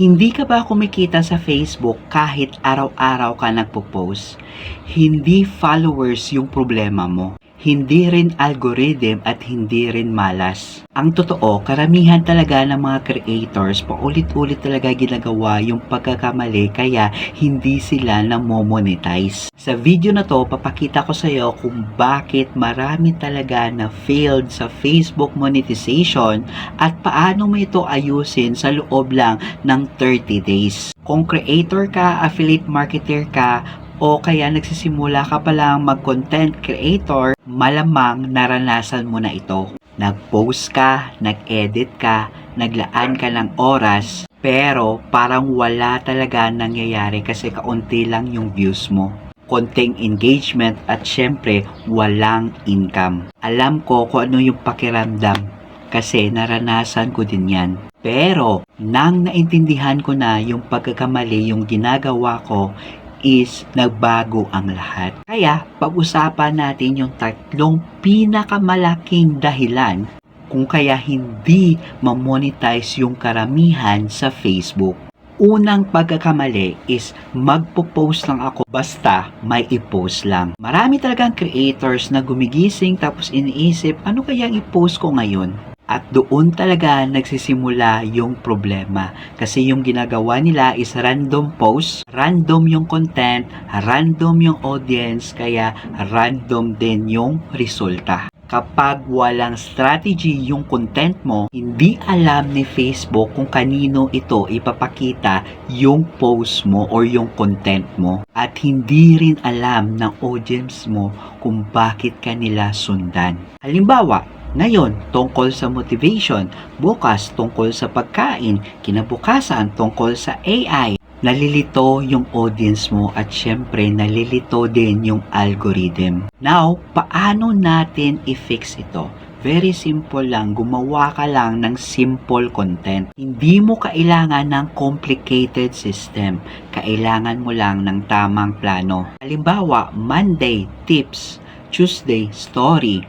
Hindi ka ba kumikita sa Facebook kahit araw-araw ka nagpo-post? Hindi followers yung problema mo. Hindi rin algorithm at hindi rin malas. Ang totoo, karamihan talaga ng mga creators paulit-ulit talaga ginagawa yung pagkakamali kaya hindi sila namomonetize. Sa video na to, papakita ko sa iyo kung bakit marami talaga na failed sa Facebook monetization at paano mo ito ayusin sa loob lang ng 30 days. Kung creator ka, affiliate marketer ka, o kaya nagsisimula ka pa lang mag-content creator, malamang naranasan mo na ito. Nag-post ka, nag-edit ka, naglaan ka ng oras, pero parang wala talaga nangyayari kasi kaunti lang yung views mo. Konting engagement at syempre walang income. Alam ko kung ano yung pakiramdam kasi naranasan ko din yan. Pero nang naintindihan ko na yung pagkakamali yung ginagawa ko is nagbago ang lahat. Kaya pag-usapan natin yung tatlong pinakamalaking dahilan kung kaya hindi ma-monetize yung karamihan sa Facebook. Unang pagkakamali is magpo-post lang ako basta may i-post lang. Marami talagang creators na gumigising tapos iniisip ano kaya i-post ko ngayon? At doon talaga nagsisimula yung problema. Kasi yung ginagawa nila is random post, random yung content, random yung audience, kaya random din yung resulta. Kapag walang strategy yung content mo, hindi alam ni Facebook kung kanino ito ipapakita yung post mo or yung content mo. At hindi rin alam ng audience mo kung bakit kanila sundan. Halimbawa, ngayon, tungkol sa motivation, bukas tungkol sa pagkain, kinabukasan tungkol sa AI. Nalilito yung audience mo at syempre nalilito din yung algorithm. Now, paano natin i-fix ito? Very simple lang, gumawa ka lang ng simple content. Hindi mo kailangan ng complicated system. Kailangan mo lang ng tamang plano. Halimbawa, Monday, tips. Tuesday, story.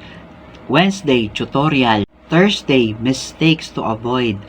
Wednesday, tutorial. Thursday, mistakes to avoid.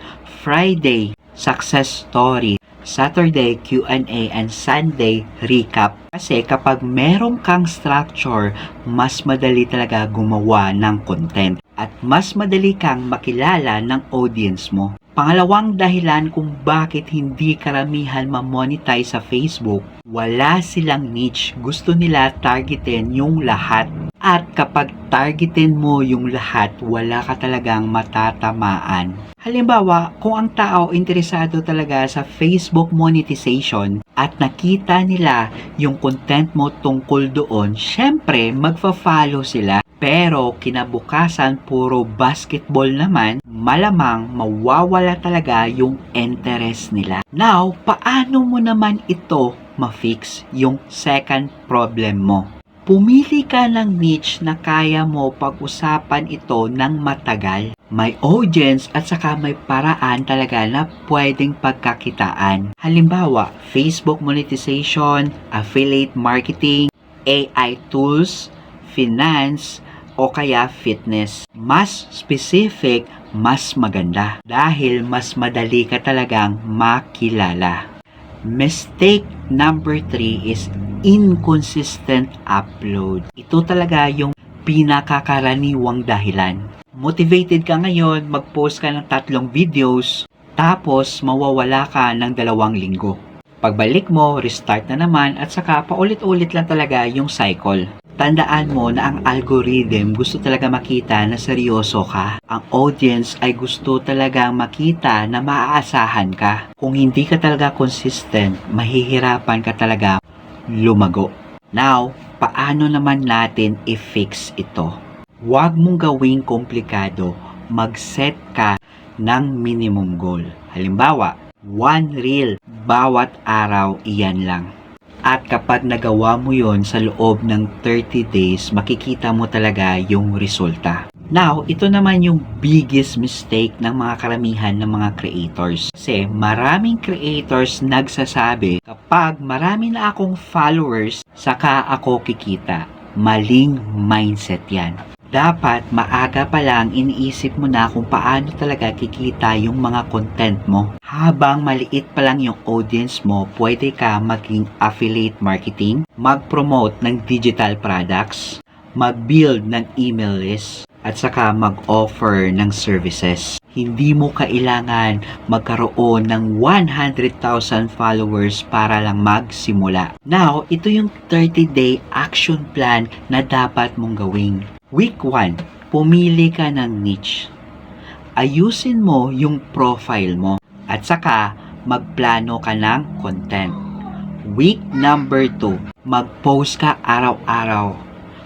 Friday, success story. Saturday, Q&A, and Sunday, recap. Kasi kapag meron kang structure, mas madali talaga gumawa ng content. At mas madali kang makilala ng audience mo. Pangalawang dahilan kung bakit hindi karamihan ma-monetize sa Facebook, wala silang niche. Gusto nila targetin yung lahat. At kapag targetin mo yung lahat, wala ka talagang matatamaan. Halimbawa, kung ang tao interesado talaga sa Facebook monetization at nakita nila yung content mo tungkol doon, syempre magfa-follow sila. Pero kinabukasan puro basketball naman, malamang mawawala talaga yung interest nila. Now, paano mo naman ito ma-fix yung second problem mo? Pumili ka ng niche na kaya mo pag-usapan ito ng matagal. May audience at saka may paraan talaga na pwedeng pagkakitaan. Halimbawa, Facebook monetization, affiliate marketing, AI tools, finance, o kaya fitness. Mas specific, mas maganda. Dahil mas madali ka talagang makilala. Mistake number 3 is inconsistent upload. Ito talaga yung pinakakaraniwang dahilan. Motivated ka ngayon, mag-post ka ng 3 videos, tapos mawawala ka ng 2 linggo. Pagbalik mo, restart na naman at saka paulit-ulit lang talaga yung cycle. Tandaan mo na ang algorithm gusto talaga makita na seryoso ka. Ang audience ay gusto talaga makita na maaasahan ka. Kung hindi ka talaga consistent, mahihirapan ka talaga lumago. Now, paano naman natin i-fix ito? Huwag mong gawing komplikado. Mag-set ka ng minimum goal. Halimbawa, 1 reel bawat araw, iyan lang. At kapag nagawa mo yon sa loob ng 30 days, makikita mo talaga yung resulta. Now, ito naman yung biggest mistake ng mga karamihan ng mga creators. Kasi maraming creators nagsasabi, kapag marami na akong followers, saka ako kikita. Maling mindset yan. Dapat maaga pa lang iniisip mo na kung paano talaga kikita yung mga content mo. Habang maliit pa lang yung audience mo, pwede ka maging affiliate marketing, mag-promote ng digital products, mag-build ng email list, at saka mag-offer ng services. Hindi mo kailangan magkaroon ng 100,000 followers para lang magsimula. Now, ito yung 30-day action plan na dapat mong gawin. Week 1, pumili ka ng niche. Ayusin mo yung profile mo at saka magplano ka ng content. Week number 2, mag-post ka araw-araw.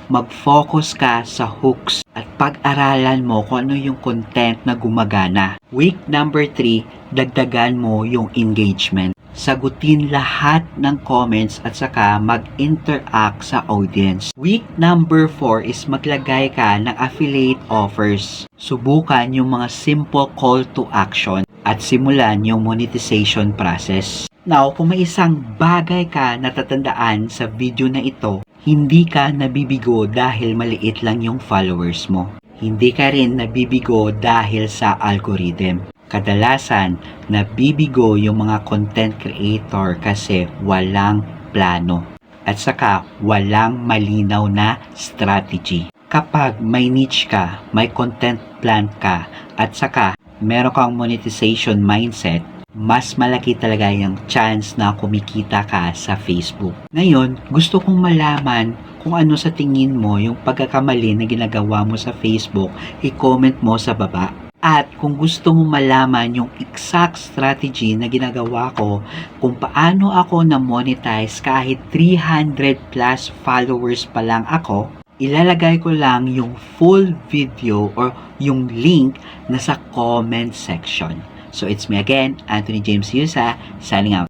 Mag-focus ka sa hooks at pag-aralan mo kung ano yung content na gumagana. Week number 3, dagdagan mo yung engagement. Sagutin lahat ng comments at saka mag-interact sa audience. Week number 4 is maglagay ka ng affiliate offers. Subukan yung mga simple call to action at simulan yung monetization process. Now, kung may isang bagay ka natatandaan sa video na ito, hindi ka nabibigo dahil maliit lang yung followers mo. Hindi ka rin nabibigo dahil sa algorithm. Kadalasan, nabibigo yung mga content creator kasi walang plano at saka walang malinaw na strategy. Kapag may niche ka, may content plan ka, at saka meron kang monetization mindset, mas malaki talaga yung chance na kumikita ka sa Facebook. Ngayon, gusto kong malaman kung ano sa tingin mo yung pagkakamali na ginagawa mo sa Facebook, i-comment mo sa baba. At kung gusto mo malaman yung exact strategy na ginagawa ko kung paano ako na-monetize kahit 300 plus followers pa lang ako, ilalagay ko lang yung full video or yung link na sa comment section. So it's me again, Anthony James Yusa, signing out.